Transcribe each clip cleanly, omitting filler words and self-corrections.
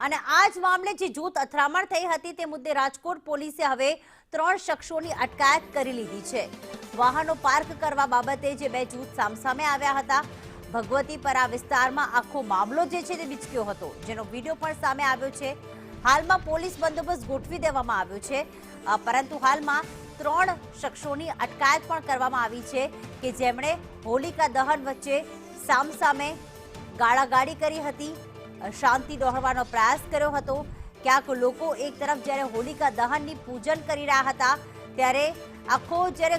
અને આ જ મામલે જે જૂથ અથડામણ થઈ હતી તે મુદ્દે રાજકોટ પોલીસે હવે 3 શખ્સોની અટકાયત કરી લીધી છે। વાહનો પાર્ક કરવા બાબતે જે બે જૂથ સામસામે આવ્યા હતા, ભગવતીપરા વિસ્તારમાં આખો મામલો જે છે તે વિચક્યો હતો, જેનો વિડીયો પણ સામે આવ્યો છે। હાલમાં પોલીસ બંદોબસ્ત ગોઠવી દેવામાં આવ્યો છે, પરંતુ હાલમાં 3 શખ્સોની અટકાયત પણ કરવામાં આવી છે કે જેમણે હોલિકા દહન વચ્ચે સામસામે ગાળાગાળી કરી હતી, શાંતિ દોહરવાનો પ્રયાસ કર્યો હતો। ક્યાંક લોકો એક તરફ જ્યારે હોલિકા દહનની પૂજન કરી રહ્યા હતા ત્યારે આખો જ્યારે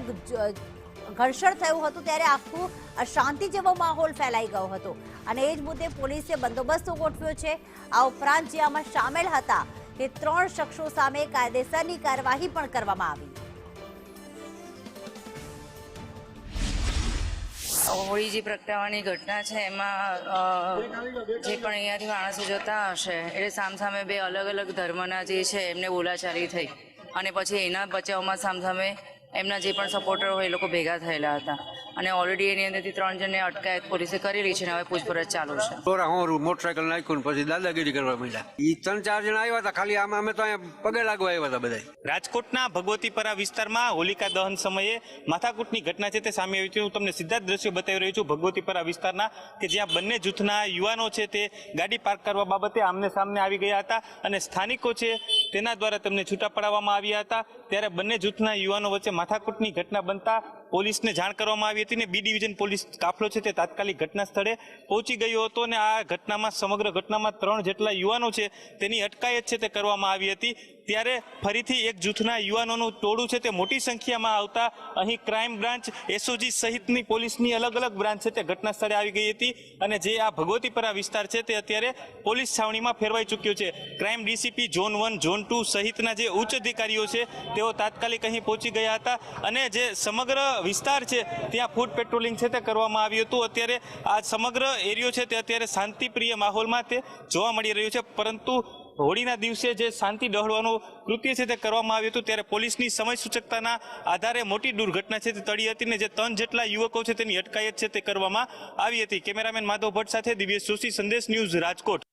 ઘર્ષણ થયું હતું ત્યારે આખું અશાંતિ જેવો માહોલ ફેલાઈ ગયો હતો અને એ જ મુદ્દે પોલીસે બંદોબસ્ત ગોઠવ્યો છે। આ ઉપરાંત જે આમાં સામેલ હતા તે 3 શખ્સો સામે કાયદેસરની કાર્યવાહી પણ કરવામાં આવી। હોળી જે પ્રગટાવવાની ઘટના છે એમાં જે પણ અહીંયાથી માણસો જતા હશે એટલે સામસામે બે અલગ અલગ ધર્મના જે છે એમને બોલાચાલી થઈ અને પછી એના બચાવમાં સામસામે એમના જે પણ સપોર્ટર હોય એ લોકો ભેગા થયેલા હતા અને ઓલરેડી એની અંદરથી 3 જણને અટકાયત પોલીસે કરેલી છે અને હવે પૂછપરછ ચાલુ છે। હું મોટરસાયકલ નાખ્યું પછી દાદાગીરી કરવા માંડ્યા। એ 3-4 જણા આવ્યા હતા, ખાલી આમાં અમે તો અહીંયા પગે લાગવા આવ્યા હતા બધા। રાજકોટના ભગવતીપરા વિસ્તારમાં હોલિકા દહન સમયે માથાકૂટની ઘટના છે તે સામે આવી છે। હું તમને સીધા જ દ્રશ્યો બતાવી રહ્યો છું ભગવતીપરા વિસ્તારના, કે જ્યાં બંને જૂથના યુવાનો છે તે ગાડી પાર્ક કરવા બાબતે આમને સામને આવી ગયા હતા અને સ્થાનિકો છે તેના દ્વારા તેમને છૂટા પડાવવામાં આવ્યા હતા। ત્યારે બંને જૂથના યુવાનો વચ્ચે માથાકૂટની ઘટના બનતા પોલીસને જાણ કરવામાં આવી હતી ને બી ડિવિઝન પોલીસ કાફલો છે તે તાત્કાલિક ઘટના સ્થળે પહોંચી ગયો હતો અને આ ઘટનામાં સમગ્ર ઘટનામાં 3 જેટલા યુવાનો છે તેની અટકાયત છે તે કરવામાં આવી હતી। ત્યારે ફરીથી એક જૂથના યુવાનોનું ટોળું છે તે મોટી સંખ્યામાં આવતા અહીં ક્રાઇમ બ્રાન્ચ, એસઓજી સહિતની પોલીસની અલગ અલગ બ્રાન્ચ છે તે ઘટના સ્થળે આવી ગઈ હતી અને જે આ ભગવતીપરા વિસ્તાર છે તે અત્યારે પોલીસ છાવણીમાં ફેરવાઈ ચૂક્યો છે। ક્રાઇમ ડીસીપી ઝોન 1, ઝોન 2 સહિતના જે ઉચ્ચ અધિકારીઓ છે તેઓ તાત્કાલિક અહીં પહોંચી ગયા હતા અને જે સમગ્ર વિસ્તાર છે ત્યાં ફૂટ પેટ્રોલિંગ છે તે કરવામાં આવ્યું હતું। અત્યારે આ સમગ્ર એરિયો છે તે અત્યારે શાંતિપ્રિય માહોલમાં તે જોવા મળી રહ્યું છે, પરંતુ હોળીના દિવસે જે શાંતિ ડહોળવાનું કૃત્ય છે તે કરવામાં આવ્યું હતું ત્યારે પોલીસની સમય સૂચકતાના આધારે મોટી દુર્ઘટના છે તે ટળી હતી ને જે 3 જેટલા યુવકો છે તેની અટકાયત છે તે કરવામાં આવી હતી। કેમેરામેન માધવ ભટ્ટ સાથે દિવ્યેશ જોશી, સંદેશ ન્યૂઝ, રાજકોટ।